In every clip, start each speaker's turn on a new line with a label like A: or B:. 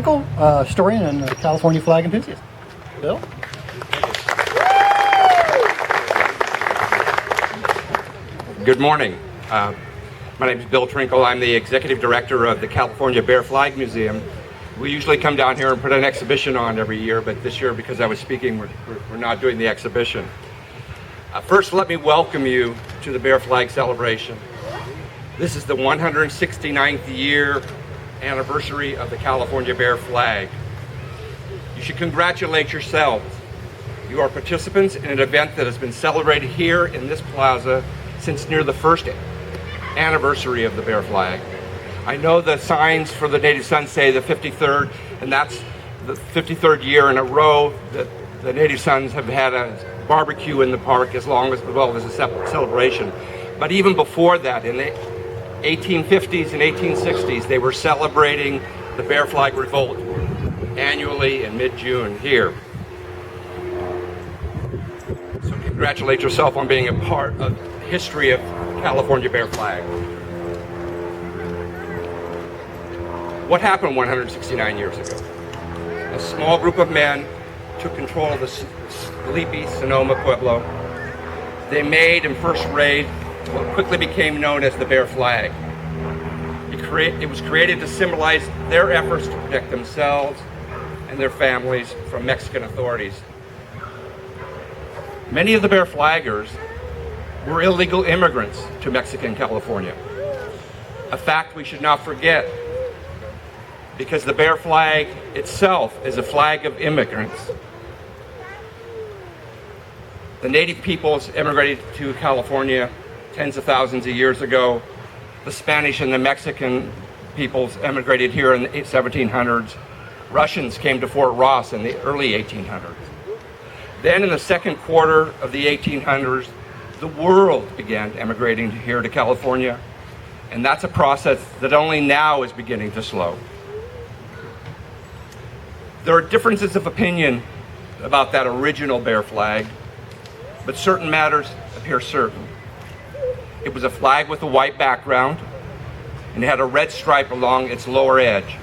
A: Trinkle, historian and California flag enthusiast. Bill?
B: Good morning. My name is Bill Trinkle. I'm the executive director of the California Bear Flag Museum. We usually come down here and put an exhibition on every year, but this year, because I was speaking, we're not doing the exhibition. First, let me welcome you to the Bear Flag celebration. This is the 169th year anniversary of the California Bear Flag. You should congratulate yourselves. You are participants in an event that has been celebrated here in this plaza since near the first anniversary of the Bear Flag. I know the signs for the Native Sons say the 53rd, and that's the 53rd year in a row that the Native Sons have had a barbecue in the park as well as a celebration. But even before that, in the 1850s and 1860s, they were celebrating the Bear Flag Revolt annually in mid-June here. So congratulate yourself on being a part of the history of California Bear Flag. What happened 169 years ago? A small group of men took control of the sleepy Sonoma Pueblo. They made and first raised what quickly became known as the Bear Flag. It was created to symbolize their efforts to protect themselves and their families from Mexican authorities. Many of the Bear Flaggers were illegal immigrants to Mexican California, a fact we should not forget, because the Bear Flag itself is a flag of immigrants. The native peoples immigrated to California tens of thousands of years ago. The Spanish and the Mexican peoples emigrated here in the 1700s. Russians came to Fort Ross in the early 1800s. Then in the second quarter of the 1800s, the world began emigrating here to California, and that's a process that only now is beginning to slow. There are differences of opinion about that original Bear Flag, but certain matters appear certain. It was a flag with a white background, and it had a red stripe along its lower edge.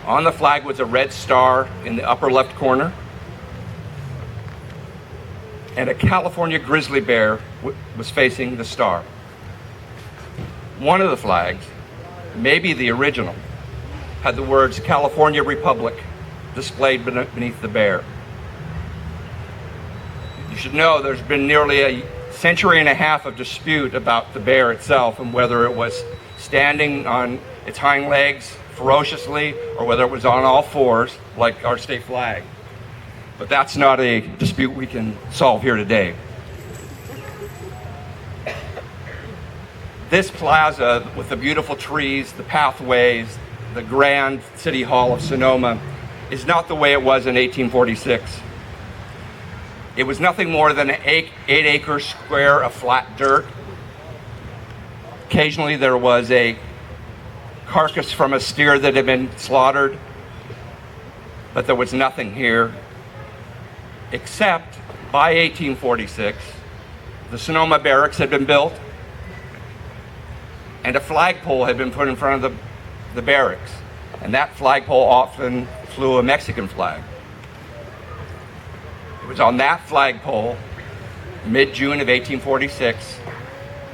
B: On the flag was a red star in the upper left corner, and a California grizzly bear was facing the star. One of the flags, maybe the original, had the words California Republic displayed beneath the bear. You should know there's been nearly a century and a half of dispute about the bear itself and whether it was standing on its hind legs ferociously or whether it was on all fours like our state flag. But that's not a dispute we can solve here today. This plaza with the beautiful trees, the pathways, the grand city hall of Sonoma is not the way it was in 1846. It was nothing more than an 8-acre square of flat dirt. Occasionally there was a carcass from a steer that had been slaughtered, but there was nothing here, except by 1846, the Sonoma barracks had been built and a flagpole had been put in front of the barracks, and that flagpole often flew a Mexican flag. It was on that flagpole, mid-June of 1846,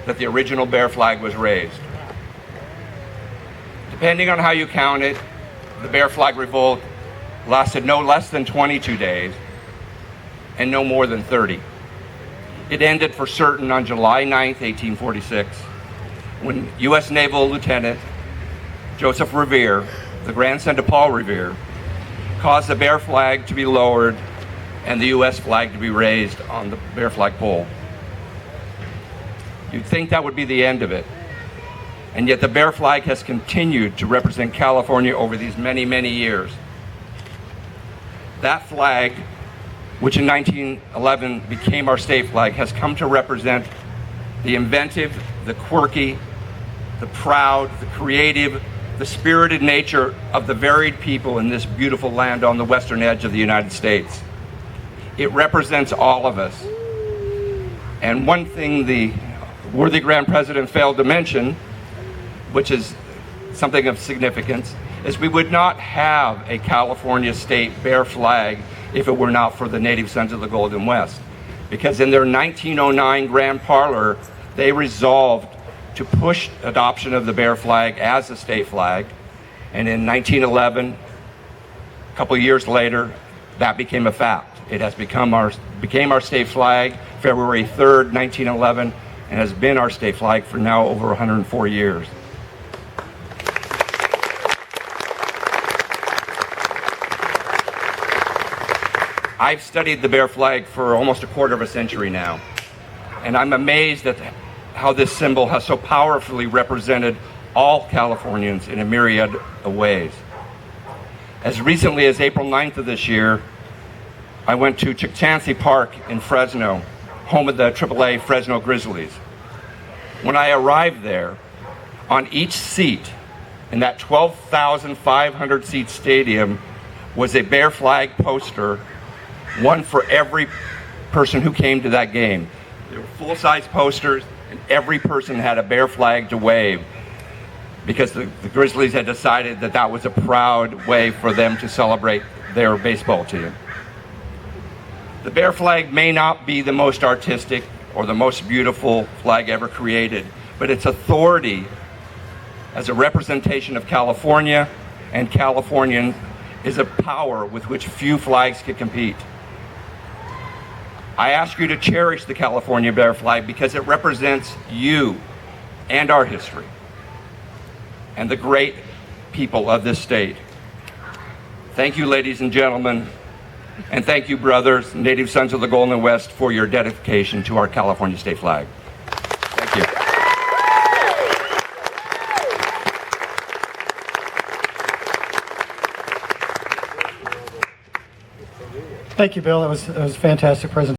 B: that the original Bear Flag was raised. Depending on how you count it, the Bear Flag Revolt lasted no less than 22 days and no more than 30. It ended for certain on July 9th, 1846, when U.S. Naval Lieutenant Joseph Revere, the grandson to Paul Revere, caused the Bear Flag to be lowered and the U.S. flag to be raised on the Bear Flag pole. You'd think that would be the end of it, and yet the Bear Flag has continued to represent California over these many, many years. That flag, which in 1911 became our state flag, has come to represent the inventive, the quirky, the proud, the creative, the spirited nature of the varied people in this beautiful land on the western edge of the United States. It represents all of us. And one thing the worthy Grand President failed to mention, which is something of significance, is we would not have a California state bear flag if it were not for the Native Sons of the Golden West. Because in their 1909 Grand Parlor, they resolved to push adoption of the bear flag as a state flag. And in 1911, a couple of years later, that became a fact. It has became our state flag February 3rd, 1911, and has been our state flag for now over 104 years. I've studied the bear flag for almost a quarter of a century now, and I'm amazed at how this symbol has so powerfully represented all Californians in a myriad of ways. As recently as April 9th of this year, I went to Chictansy Park in Fresno, home of the AAA Fresno Grizzlies. When I arrived there, on each seat in that 12,500 seat stadium was a bear flag poster, one for every person who came to that game. There were full-size posters, and every person had a bear flag to wave because the Grizzlies had decided that that was a proud way for them to celebrate their baseball team. The bear flag may not be the most artistic or the most beautiful flag ever created, but its authority as a representation of California and Californians is a power with which few flags can compete. I ask you to cherish the California bear flag because it represents you and our history and the great people of this state. Thank you, ladies and gentlemen, and thank you, brothers, Native Sons of the Golden West, for your dedication to our California state flag. Thank you.
A: Thank you, Bill. That was a fantastic presentation.